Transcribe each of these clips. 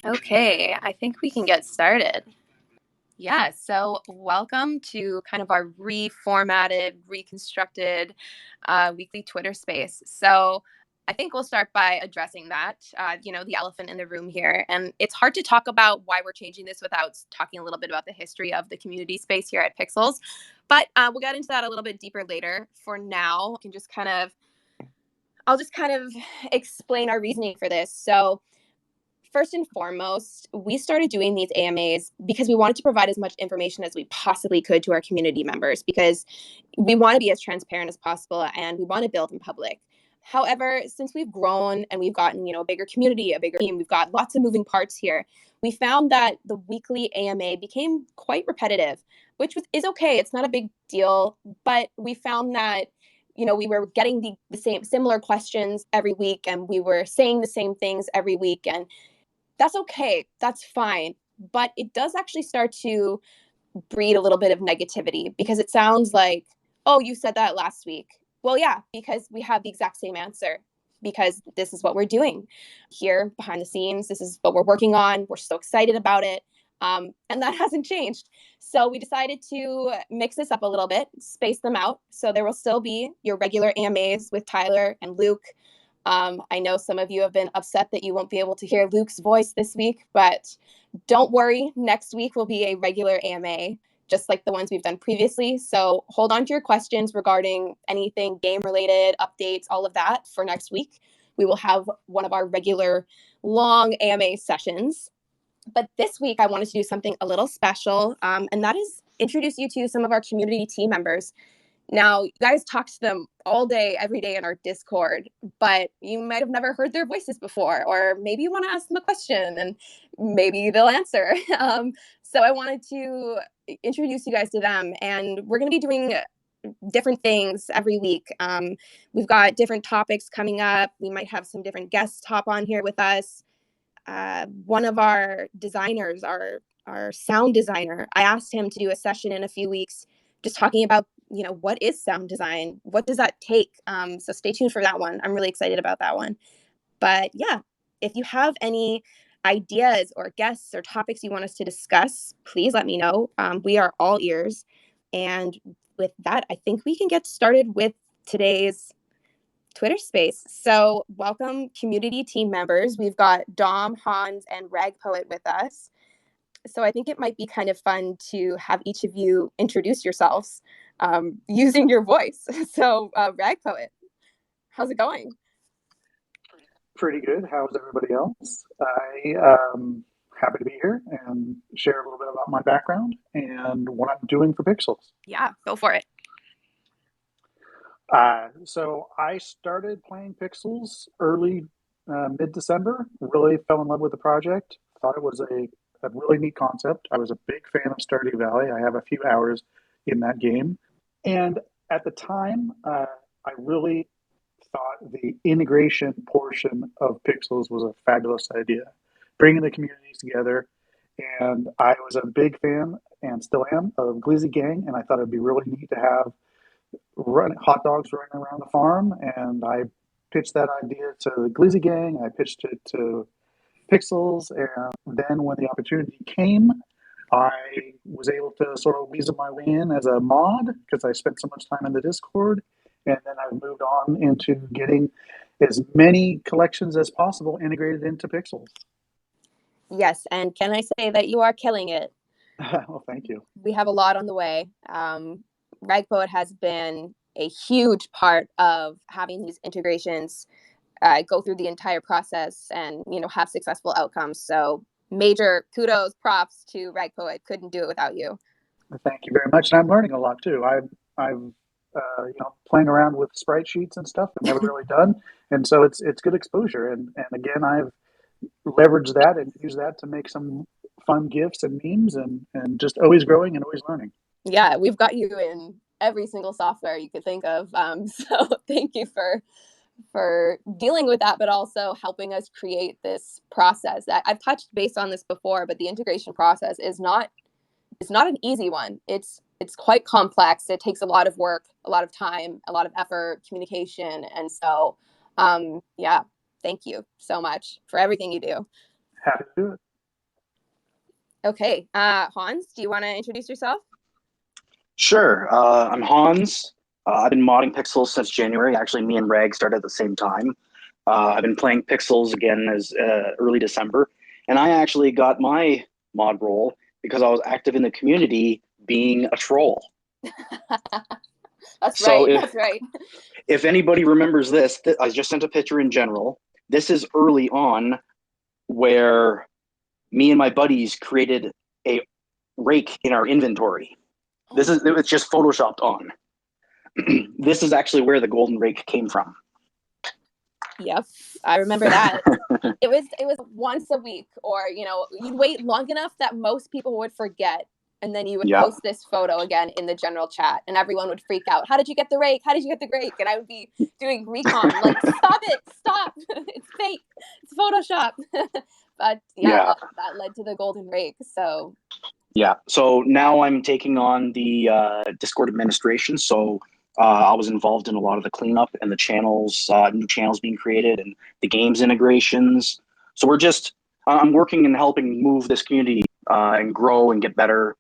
Okay, I think we can get started. Yeah, so welcome to kind of our reformatted, reconstructed weekly Twitter space. So I think we'll start by addressing that, the elephant in the room here. And it's hard to talk about why we're changing this without talking a little bit about the history of the community space here at Pixels. But we'll get into that a little bit deeper later. For now, I'll just kind of explain our reasoning for this. So first and foremost, we started doing these AMAs because we wanted to provide as much information as we possibly could to our community members because we want to be as transparent as possible and we want to build in public. However, since we've grown and we've gotten, a bigger community, a bigger team, we've got lots of moving parts here. We found that the weekly AMA became quite repetitive, is okay. It's not a big deal, but we found that we were getting the same similar questions every week and we were saying the same things every week, and that's okay. That's fine. But it does actually start to breed a little bit of negativity because it sounds like, oh, you said that last week. Well, yeah, because we have the exact same answer, because this is what we're doing here behind the scenes. This is what we're working on. We're so excited about it. And that hasn't changed. So we decided to mix this up a little bit, space them out. So there will still be your regular AMAs with Tyler and Luke. I know some of you have been upset that you won't be able to hear Luke's voice this week, but don't worry. Next week will be a regular AMA, just like the ones we've done previously. So hold on to your questions regarding anything game related, updates, all of that for next week. We will have one of our regular long AMA sessions. But this week, I wanted to do something a little special, and that is introduce you to some of our community team members. Now, you guys talk to them all day, every day in our Discord, but you might have never heard their voices before, or maybe you want to ask them a question and maybe they'll answer. So I wanted to introduce you guys to them, and we're going to be doing different things every week. We've got different topics coming up. We might have some different guests hop on here with us. One of our designers, our sound designer, I asked him to do a session in a few weeks just talking about, what is sound design? What does that take? So stay tuned for that one. I'm really excited about that one. But yeah, if you have any ideas or guests or topics you want us to discuss, please let me know. We are all ears. And with that, I think we can get started with today's Twitter space. So welcome community team members. We've got Dom, Hans, and Rag Poet with us. So I think it might be kind of fun to have each of you introduce yourselves using your voice. So Rag Poet, how's it going? Pretty good. How's everybody else? I happy to be here and share a little bit about my background and what I'm doing for Pixels. Yeah, go for it. So I started playing Pixels early, mid-December. Really fell in love with the project. Thought it was a really neat concept. I was a big fan of Stardew Valley. I have a few hours in that game, and at the time, I really thought the integration portion of Pixels was a fabulous idea, bringing the communities together. And I was a big fan and still am of Glizzy Gang, and I thought it'd be really neat to have hot dogs running around the farm. And I pitched that idea to the Glizzy Gang. I pitched it to Pixels, and then when the opportunity came, I was able to sort of weasel my way in as a mod because I spent so much time in the Discord, and then I've moved on into getting as many collections as possible integrated into Pixels. Yes, and can I say that you are killing it? Well, thank you. We have a lot on the way. Rag Poet has been a huge part of having these integrations go through the entire process and have successful outcomes. So major kudos, props to Rag Poet. Couldn't do it without you. Thank you very much, and I'm learning a lot too. I've playing around with sprite sheets and stuff I've never really done, and so it's good exposure. And again, I've leveraged that and used that to make some fun gifs and memes, and just always growing and always learning. Yeah, we've got you in every single software you could think of. So thank you for dealing with that, but also helping us create this process. That I've touched base on this before, but the integration process is not it's not an easy one. It's quite complex. It takes a lot of work, a lot of time, a lot of effort, communication, and so yeah, thank you so much for everything you do. Happy to do it. Okay. Hans, do you want to introduce yourself? Sure. I'm Hans. I've been modding Pixels since January. Actually, me and Rag started at the same time. I've been playing Pixels again as early December, and I actually got my mod role because I was active in the community being a troll. That's So right. if That's right. if anybody remembers this, I just sent a picture in general. This is early on where me and my buddies created a rake in our inventory. Oh, It's just photoshopped on. This is actually where the golden rake came from. yep. I remember that. It was once a week, or you'd wait long enough that most people would forget, and then you would Yeah. post this photo again in the general chat, and everyone would freak out. How did you get the rake? How did you get the rake? And I would be doing recon, like, stop it, stop, it's fake, it's Photoshop. But yeah, Yeah. that led to the golden rake. So Yeah. So now I'm taking on the Discord administration. So I was involved in a lot of the cleanup and the channels, new channels being created and the games integrations. So I'm working and helping move this community and grow and get better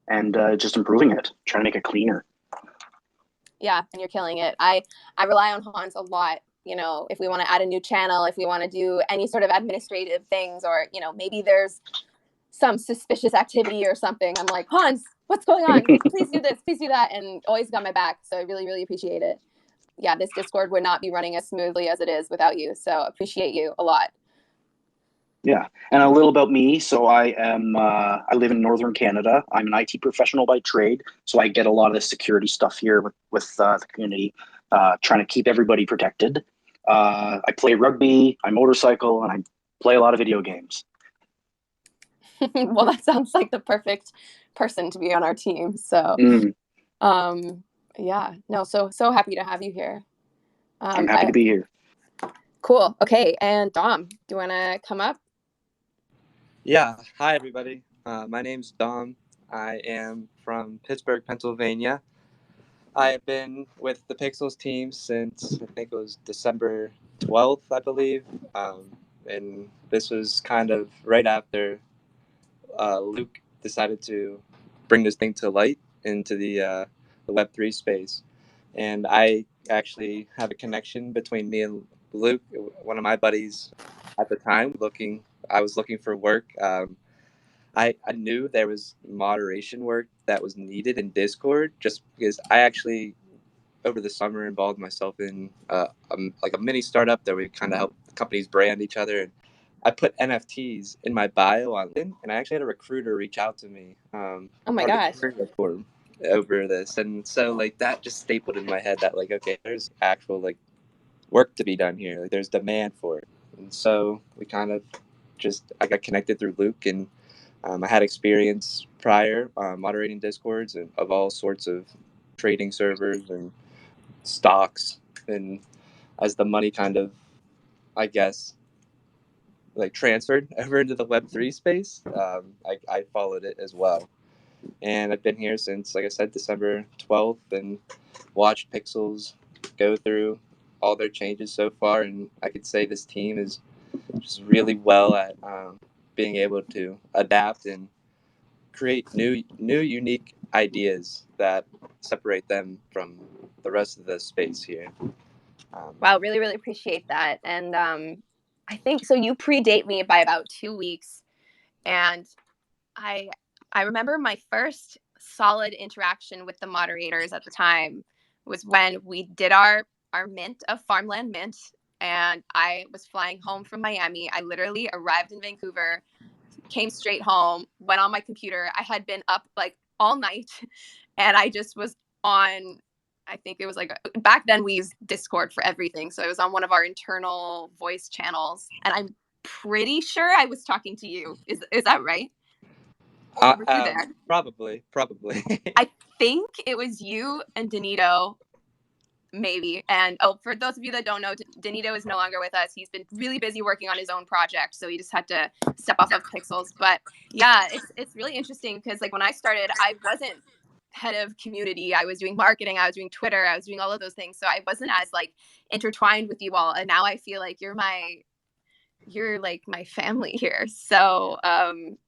and just improving it, trying to make it cleaner. yeah, and you're killing it. I rely on Hans a lot. If we want to add a new channel, if we want to do any sort of administrative things, or maybe there's some suspicious activity or something, I'm like, Hans, what's going on? Please do this, please do that, and always got my back. So I really, really appreciate it. Yeah, this Discord would not be running as smoothly as it is without you. So appreciate you a lot. Yeah, and a little about me. So I live in northern Canada. I'm an IT professional by trade, so I get a lot of the security stuff here with the community, trying to keep everybody protected. I play rugby, I motorcycle, and I play a lot of video games. Well, that sounds like the perfect person to be on our team. So, Mm, um, yeah, no, so happy to have you here. I'm happy to be here. Cool. Okay, and Dom, do you want to come up? Yeah, hi everybody. My name's Dom. I am from Pittsburgh, Pennsylvania. I have been with the Pixels team since I think it was December 12th, I believe. And this was kind of right after Luke decided to bring this thing to light into the Web3 space. And I actually have a connection between me and Luke, one of my buddies at the time. I was looking for work. I knew there was moderation work that was needed in Discord just because I actually, over the summer, involved myself in like a mini startup that we kind of help companies brand each other. And I put NFTs in my bio on LinkedIn, and I actually had a recruiter reach out to me, Oh my part of the gosh. career forum, over this. And so, like, that just stapled in my head that, like, okay, there's actual, like, work to be done here. Like, there's demand for it. And so we kind of I got connected through Luke, and I had experience prior moderating discords and of all sorts of trading servers and stocks. And as the money kind of, I guess, like transferred over into the Web3 space, I followed it as well. And I've been here since, like I said, December 12th, and watched Pixels go through all their changes so far. And I could say this team is just really well at being able to adapt and create new unique ideas that separate them from the rest of the space here. Wow, really, really appreciate that. And I think so. You predate me by about 2 weeks, and I I remember my first solid interaction with the moderators at the time was when we did our mint of Farmland Mint, and I was flying home from Miami. I literally arrived in Vancouver, came straight home, went on my computer. I had been up like all night, and I just was on. I think it was like back then we used Discord for everything, so it was on one of our internal voice channels, and I'm pretty sure I was talking to you. Is that right? Were you there? Probably. I think it was you and Danito, maybe. And for those of you that don't know, Danito is no longer with us. He's been really busy working on his own project, so he just had to step off of Pixels. But yeah, it's really interesting because like when I started, I wasn't head of community. I was doing marketing, I was doing Twitter, I was doing all of those things. So I wasn't as like intertwined with you all. And now I feel like you're you're like my family here. So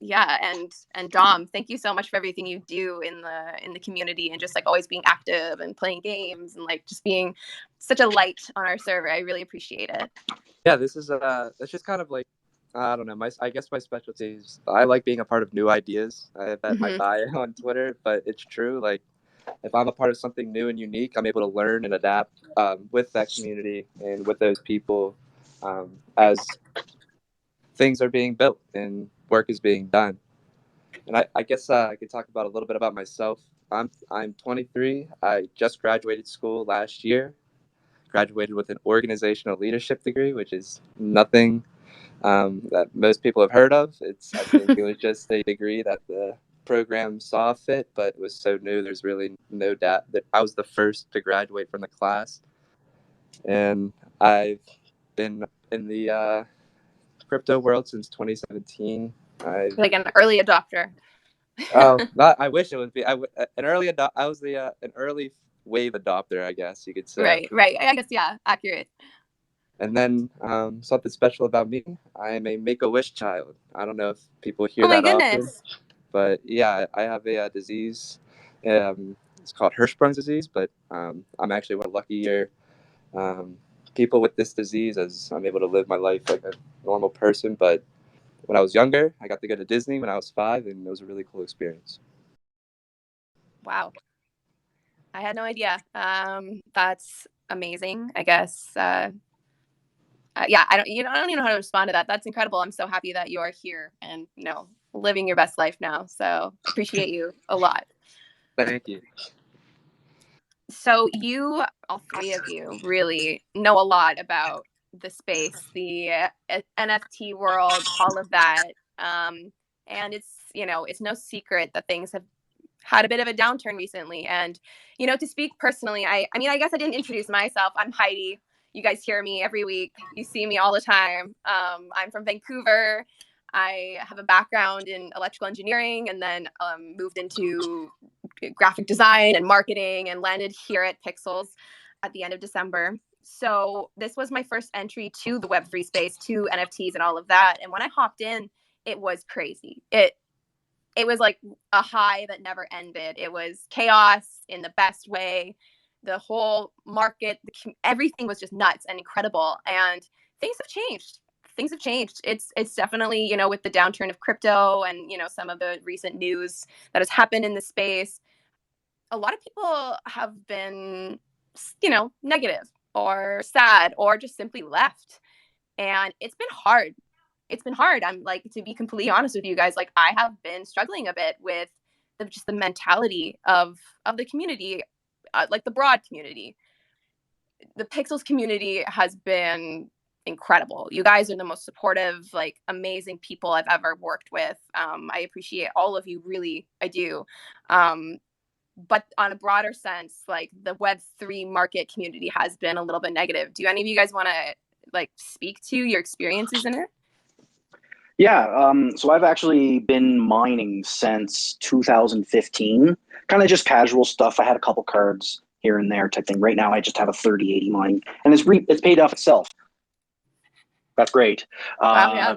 yeah, and Dom, thank you so much for everything you do in the community, and just like always being active and playing games and like just being such a light on our server. I really appreciate it. Yeah, this is it's just kind of like, I don't know, I guess my specialty is I like being a part of new ideas. I have that in my bio on Twitter, but it's true. Like, if I'm a part of something new and unique, I'm able to learn and adapt with that community and with those people as things are being built and work is being done. And I guess I could talk about a little bit about myself. I'm 23. I just graduated school last year. Graduated with an organizational leadership degree, which is nothing that most people have heard of. I think it was just a degree that the program saw fit, but it was so new. There's really no doubt that I was the first to graduate from the class, and I've been in the crypto world since 2017. Like an early adopter. I wish it would be. I was an early wave adopter, I guess you could say. Right. I guess, yeah, accurate. And then something special about me, I am a Make-A-Wish child. I don't know if people hear Oh my that often, goodness. but yeah, I have a disease. It's called Hirschsprung's disease, but I'm actually one of the luckier um, people with this disease, as I'm able to live my life like a normal person. But when I was younger, I got to go to Disney when I was 5, and it was a really cool experience. Wow. I had no idea. That's amazing. I guess. Yeah, I don't even know how to respond to that. That's incredible. I'm so happy that you are here and living your best life now. So appreciate you a lot. Thank you. So you, all three of you, really know a lot about the space, the NFT world, all of that. And it's no secret that things have had a bit of a downturn recently. And, to speak personally, I mean, I guess I didn't introduce myself. I'm Heidi. You guys hear me every week. You see me all the time. I'm from Vancouver. I have a background in electrical engineering, and then moved into graphic design and marketing, and landed here at Pixels at the end of December. So this was my first entry to the Web3 space, to NFTs and all of that. And when I hopped in, it was crazy. It was like a high that never ended. It was chaos in the best way. The whole market, everything was just nuts and incredible. And things have changed. It's definitely, with the downturn of crypto and, some of the recent news that has happened in the space, a lot of people have been, negative or sad or just simply left. And it's been hard. I'm like, to be completely honest with you guys, like I have been struggling a bit with just the mentality of the community, like the broad community. The Pixels community has been incredible. You guys are the most supportive, like amazing people I've ever worked with. I appreciate all of you, really, I do. But on a broader sense, like the Web3 market community has been a little bit negative. Do any of you guys want to like speak to your experiences in it? Yeah, so I've actually been mining since 2015, kind of just casual stuff. I had a couple cards here and there type thing. Right now, I just have a 3080 mine, and it's paid off itself. That's great. Wow, yeah.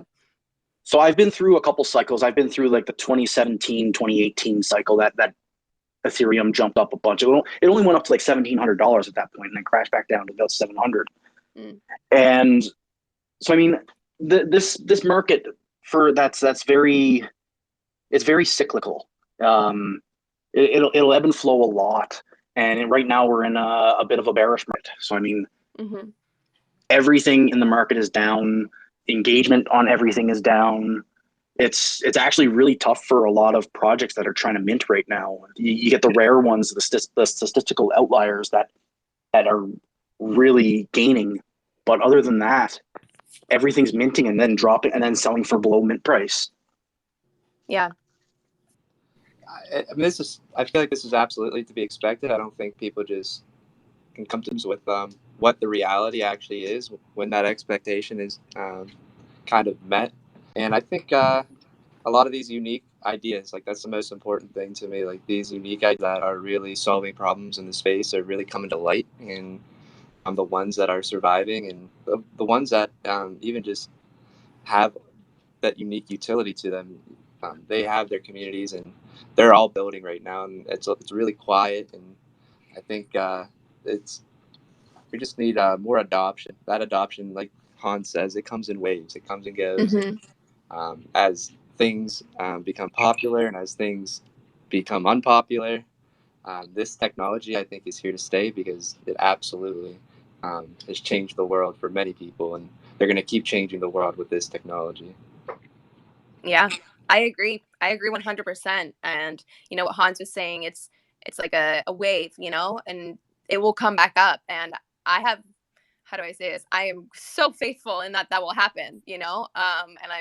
So I've been through a couple cycles. I've been through like the 2017, 2018 cycle that Ethereum jumped up a bunch. It only went up to like $1,700 at that point, and then crashed back down to about 700. And so, I mean, this market it's very cyclical. It'll ebb and flow a lot, and right now we're in a bit of a bearish market. So I mean, everything in the market is down. Engagement on everything is down. It's actually really tough for a lot of projects that are trying to mint right now. You get the rare ones, the statistical outliers that are really gaining, but other than that, everything's minting and then dropping and then selling for below mint price. Yeah. I mean, I feel like this is absolutely to be expected. I don't think people just can come to terms with what the reality actually is when that expectation is kind of met. And I think a lot of these unique ideas, like that's the most important thing to me. Like these unique ideas that are really solving problems in the space are really coming to light, and the ones that are surviving, and the ones that even just have that unique utility to them. They have their communities, and they're all building right now, and it's really quiet. And I think it's we just need more adoption. That adoption, like Hans says, it comes in waves. It comes and goes. Mm-hmm. As things become popular and as things become unpopular, this technology, I think, is here to stay because it absolutely has changed the world for many people, and they're going to keep changing the world with this technology. Yeah, I agree. I agree 100%. And you know what Hans was saying, it's like a wave, you know, and it will come back up. And I have, how do I say this? I am so faithful in that will happen, you know. And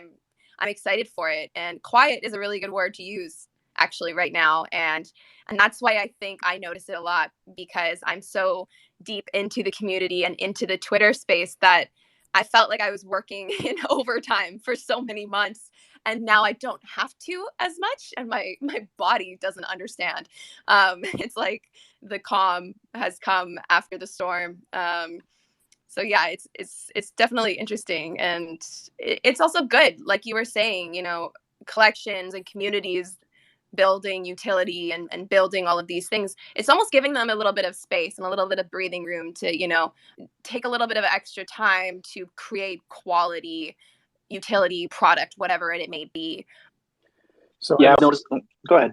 I'm excited for it. And quiet is a really good word to use actually right now. And that's why I think I notice it a lot, because I'm so deep into the community and into the Twitter space that I felt like I was working in overtime for so many months, and now I don't have to as much, and my body doesn't understand. It's like the calm has come after the storm. So yeah, it's definitely interesting, and it's also good, like you were saying, you know, collections and communities building utility and building all of these things. It's almost giving them a little bit of space and a little bit of breathing room to, you know, take a little bit of extra time to create quality utility product, whatever it may be. So Yeah, I've noticed. Go ahead.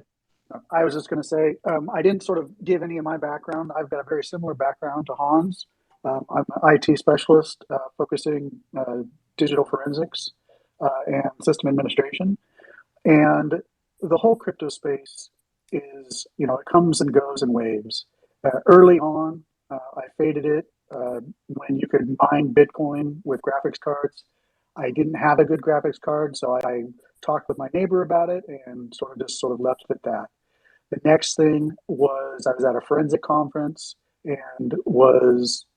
I was just going to say, I didn't sort of give any of my background. I've got a very similar background to Hans. I'm an IT specialist focusing digital forensics and system administration. And the whole crypto space is, you know, it comes and goes in waves. Early on, I faded it when you could mine Bitcoin with graphics cards. I didn't have a good graphics card, so I talked with my neighbor about it and sort of left it at that. The next thing was I was at a forensic conference and was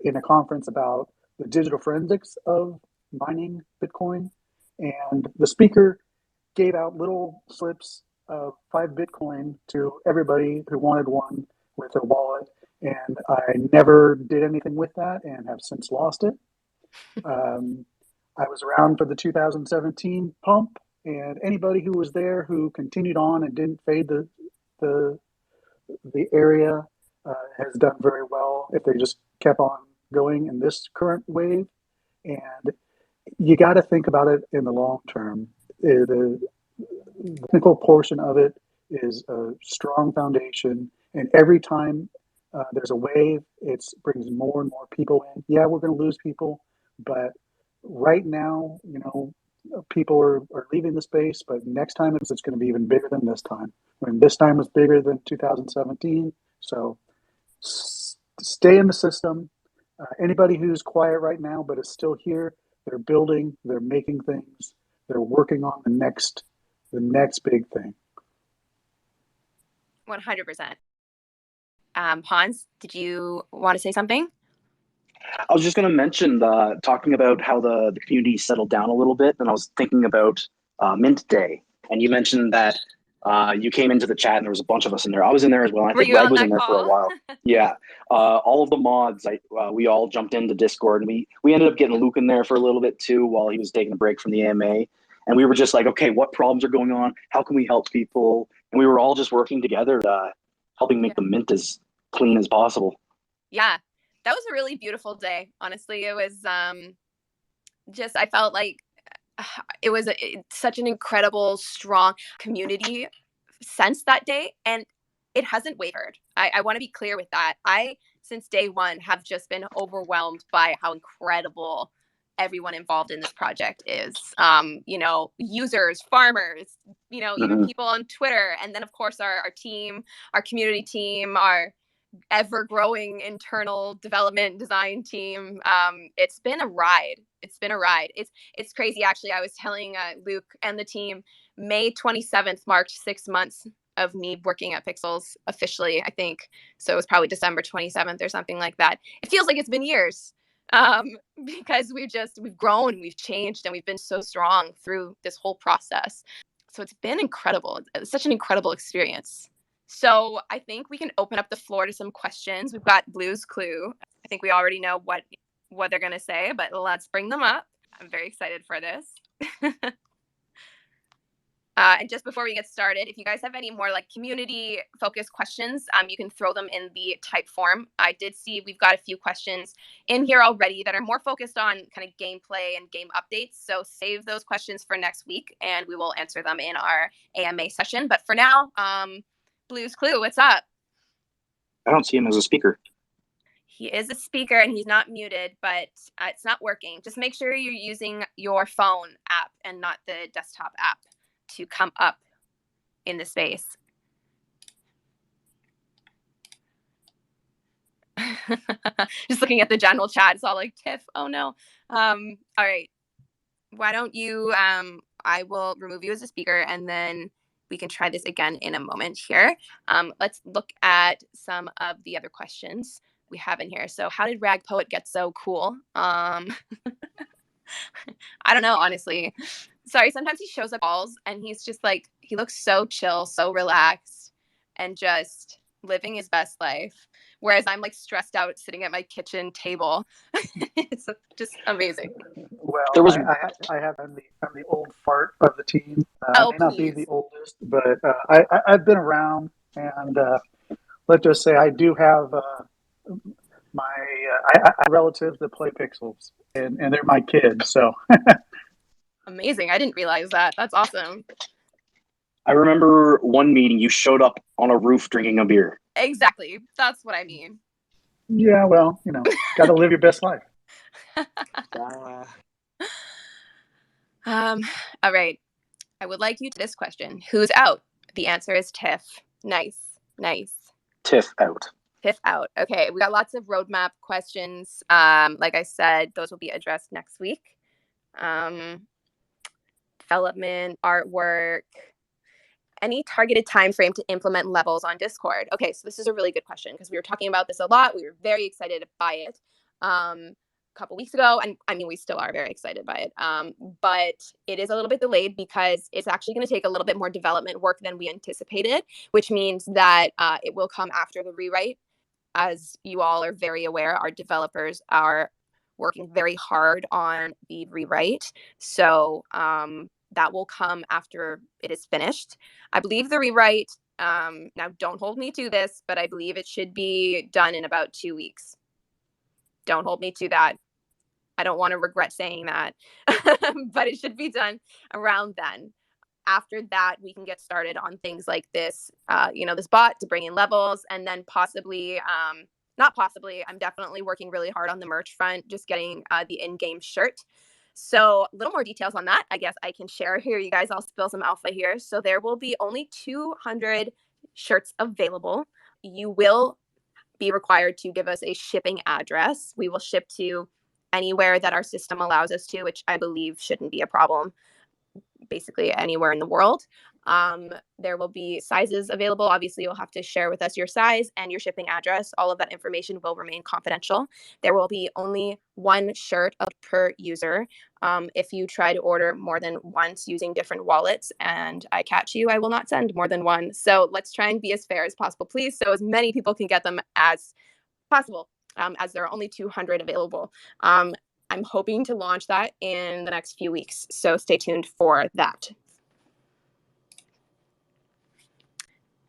in a conference about the digital forensics of mining Bitcoin. And the speaker gave out little slips of 5 Bitcoin to everybody who wanted one with their wallet. And I never did anything with that and have since lost it. I was around for the 2017 pump, and anybody who was there who continued on and didn't fade the the area has done very well if they just kept on going in this current wave. And you got to think about it in the long term. The technical portion of it is a strong foundation, and every time there's a wave, it brings more and more people in. Yeah, we're going to lose people, but right now, you know, people are leaving the space, but next time it's going to be even bigger than this time. When this time was bigger than 2017, so stay in the system. Anybody who's quiet right now but is still here, they're building, they're making things, they're working on the next big thing. 100%. Hans, did you want to say something? I was just going to mention talking about how the community settled down a little bit, and I was thinking about Mint Day, and you mentioned that you came into the chat and there was a bunch of us in there. I was in there as well. I Were think you Reg on was that in there for a call? while. Yeah, all of the mods, we all jumped into Discord, and we ended up getting Luke in there for a little bit too while he was taking a break from the AMA, and we were just like, okay, what problems are going on? How can we help people? And we were all just working together, helping make the Mint as clean as possible. Yeah, that was a really beautiful day. Honestly, it was just, I felt like it was such an incredible, strong community sense that day. And it hasn't wavered. I want to be clear with that. I, since day one, have just been overwhelmed by how incredible everyone involved in this project is. You know, users, farmers, you know, even people on Twitter. And then, of course, our team, our community team, our ever growing internal development design team. It's been a ride. It's crazy. Actually, I was telling Luke and the team, May 27th marked 6 months of me working at Pixels officially, I think. So it was probably December 27th or something like that. It feels like it's been years, because we've grown, we've changed, and we've been so strong through this whole process. So it's been incredible. It's such an incredible experience. So I think we can open up the floor to some questions. We've got Blue's Clue. I think we already know what they're going to say, but let's bring them up. I'm very excited for this. And just before we get started, if you guys have any more like community focused questions, you can throw them in the type form. I did see we've got a few questions in here already that are more focused on kind of gameplay and game updates. So save those questions for next week and we will answer them in our AMA session. But for now, Blues Clue, what's up? I don't see him as a speaker. He is a speaker and he's not muted, but it's not working. Just make sure you're using your phone app and not the desktop app to come up in the space. Just looking at the general chat, it's all like, Tiff, oh no. All right. Why don't you, I will remove you as a speaker and then we can try this again in a moment here. Let's look at some of the other questions we have in here. So how did Rag Poet get so cool? I don't know, honestly. Sorry, sometimes he shows up calls and he's just like, he looks so chill, so relaxed, and just living his best life. Whereas I'm like stressed out sitting at my kitchen table. It's just amazing. Well, There was- I'm the old fart of the team. I may not be Please. the oldest, but I've been around, and let's just say I do have my relatives that play Pixels, and they're my kids. So Amazing. I didn't realize that. That's awesome. I remember one meeting you showed up on a roof drinking a beer. Exactly. That's what I mean. yeah, well, got to live your best life. All right. I would like you to this question. Who's out? The answer is Tiff. Nice. Tiff out. Tiff out. Okay. We got lots of roadmap questions. Like I said, those will be addressed next week. Development, artwork, any targeted time frame to implement levels on Discord. Okay, so this is a really good question because we were talking about this a lot. We were very excited by it a couple weeks ago, and I mean we still are very excited by it. But it is a little bit delayed because it's actually going to take a little bit more development work than we anticipated, which means that it will come after the rewrite. As you all are very aware, our developers are working very hard on the rewrite. So that will come after it is finished. I believe the rewrite, now don't hold me to this, but I believe it should be done in about 2 weeks. Don't hold me to that. I don't want to regret saying that, but it should be done around then. After that, we can get started on things like this, this bot to bring in levels, and then possibly, not possibly, I'm definitely working really hard on the merch front, just getting the in-game shirt. So a little more details on that, I guess I can share here. You guys, I'll spill some alpha here. So there will be only 200 shirts available. You will be required to give us a shipping address. We will ship to anywhere that our system allows us to, which I believe shouldn't be a problem. Basically anywhere in the world. There will be sizes available. Obviously, you'll have to share with us your size and your shipping address. All of that information will remain confidential. There will be only one shirt per user. If you try to order more than once using different wallets and I catch you, I will not send more than one. So let's try and be as fair as possible, please, so as many people can get them as possible, as there are only 200 available. I'm hoping to launch that in the next few weeks, so stay tuned for that.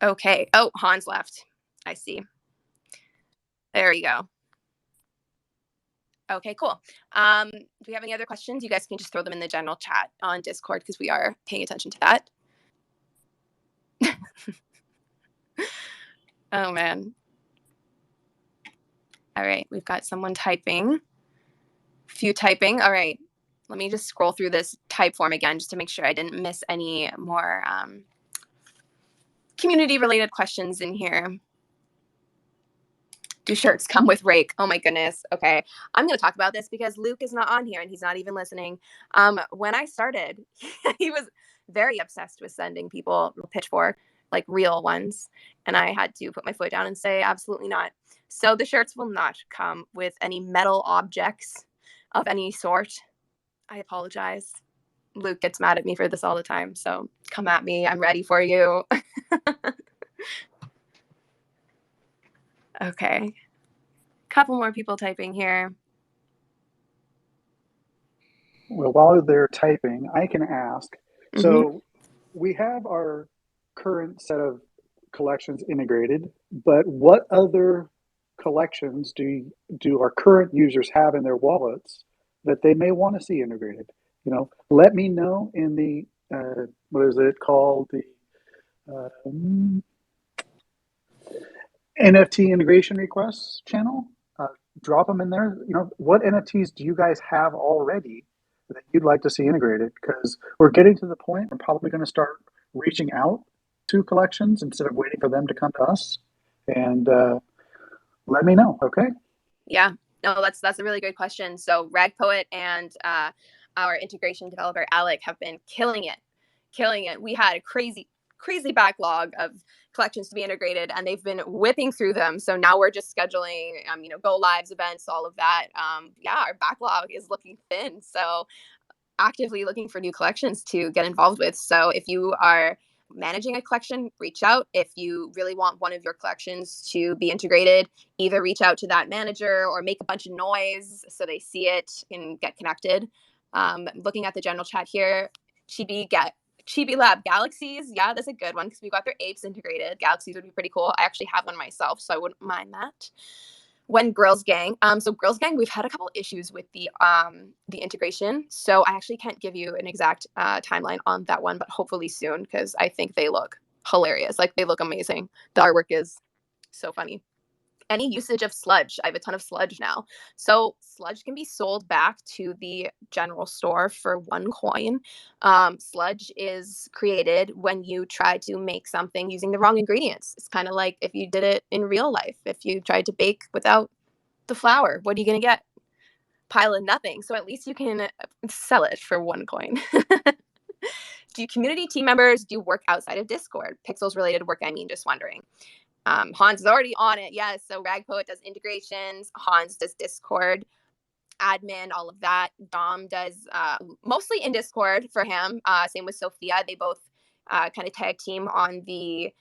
Okay. Oh, Hans left. I see. There you go. Okay, cool. Do we have any other questions? You guys can just throw them in the general chat on Discord because we are paying attention to that. Oh, man. All right, we've got someone typing. Few typing. All right. Let me just scroll through this type form again just to make sure I didn't miss any more community-related questions in here. Do shirts come with Rake? Oh my goodness. Okay. I'm going to talk about this because Luke is not on here and he's not even listening. When I started, he was very obsessed with sending people pitchfork, like real ones. And I had to put my foot down and say, absolutely not. So the shirts will not come with any metal objects of any sort. I apologize. Luke gets mad at me for this all the time. So come at me. I'm ready for you. Okay. Couple more people typing here. Well, while they're typing, I can ask. So we have our current set of collections integrated, but what other collections do our current users have in their wallets that they may want to see integrated? Let me know in the what is it called, the um, NFT integration requests channel. Drop them in there. What NFTs do you guys have already that you'd like to see integrated? Because we're getting to the point, we're probably going to start reaching out to collections instead of waiting for them to come to us. And let me know, okay? Yeah, no, that's a really good question. So Rag Poet and our integration developer Alec have been killing it. We had a crazy backlog of collections to be integrated, and they've been whipping through them. So now we're just scheduling, go lives, events, all of that. Our backlog is looking thin. So actively looking for new collections to get involved with. So if you are managing a collection, reach out. If you really want one of your collections to be integrated, either reach out to that manager or make a bunch of noise so they see it and get connected. Looking at the general chat here, Chibi Lab Galaxies. Yeah, that's a good one because we got their apes integrated. Galaxies would be pretty cool. I actually have one myself, so I wouldn't mind that. When Girls Gang, so Girls Gang, we've had a couple issues with the integration, so I actually can't give you an exact timeline on that one, but hopefully soon because I think they look hilarious. Like, they look amazing. The artwork is so funny. Any usage of sludge. I have a ton of sludge now. So sludge can be sold back to the general store for 1 coin. Sludge is created when you try to make something using the wrong ingredients. It's kind of like if you did it in real life. If you tried to bake without the flour, what are you going to get? Pile of nothing. So at least you can sell it for 1 coin. Do community team members do work outside of Discord? Pixels related work, I mean, just wondering. Hans is already on it. Yes. So Rag Poet does integrations. Hans does Discord, admin, all of that. Dom does mostly in Discord for him. Same with Sophia. They both kind of tag team on the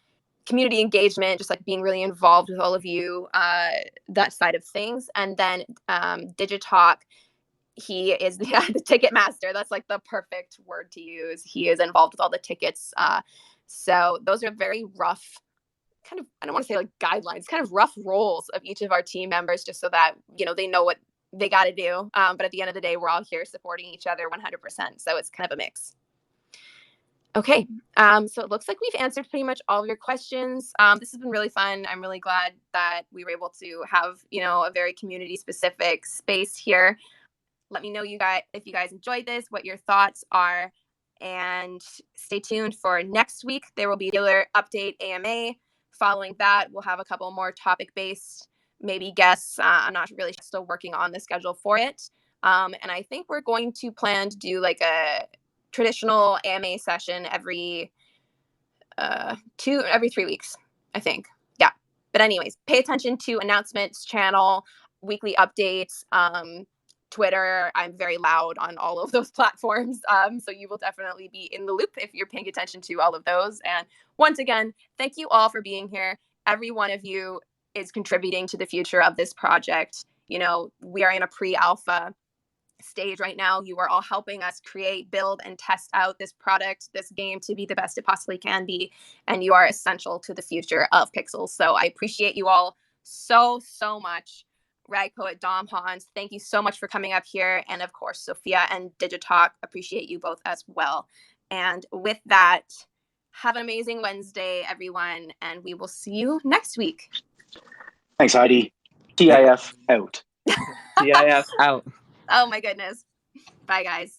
community engagement, just like being really involved with all of you, that side of things. And then Digitalk, he is the ticket master. That's like the perfect word to use. He is involved with all the tickets. So those are very rough kind of, I don't want to say like guidelines, kind of rough roles of each of our team members, just so that, they know what they got to do. But at the end of the day, we're all here supporting each other 100%. So it's kind of a mix. Okay. So it looks like we've answered pretty much all of your questions. This has been really fun. I'm really glad that we were able to have, a very community specific space here. Let me know if you guys enjoyed this, what your thoughts are, and stay tuned for next week. There will be a regular update AMA. Following that, we'll have a couple more topic-based, maybe guests. I'm not really still working on the schedule for it. And I think we're going to plan to do like a traditional AMA session every 3 weeks, I think. Yeah. But anyways, pay attention to announcements channel, weekly updates, Twitter. I'm very loud on all of those platforms. So you will definitely be in the loop if you're paying attention to all of those. And once again, thank you all for being here. Every one of you is contributing to the future of this project. We are in a pre-alpha stage right now. You are all helping us create, build, and test out this product, this game, to be the best it possibly can be. And you are essential to the future of Pixels. So I appreciate you all so much. Rag Poet, Dom, Hans, thank you so much for coming up here. And of course, Sophia and Digitalk, appreciate you both as well. And with that, have an amazing Wednesday, everyone. And we will see you next week. Thanks, Heidi. TIF out. TIF out. Oh my goodness. Bye, guys.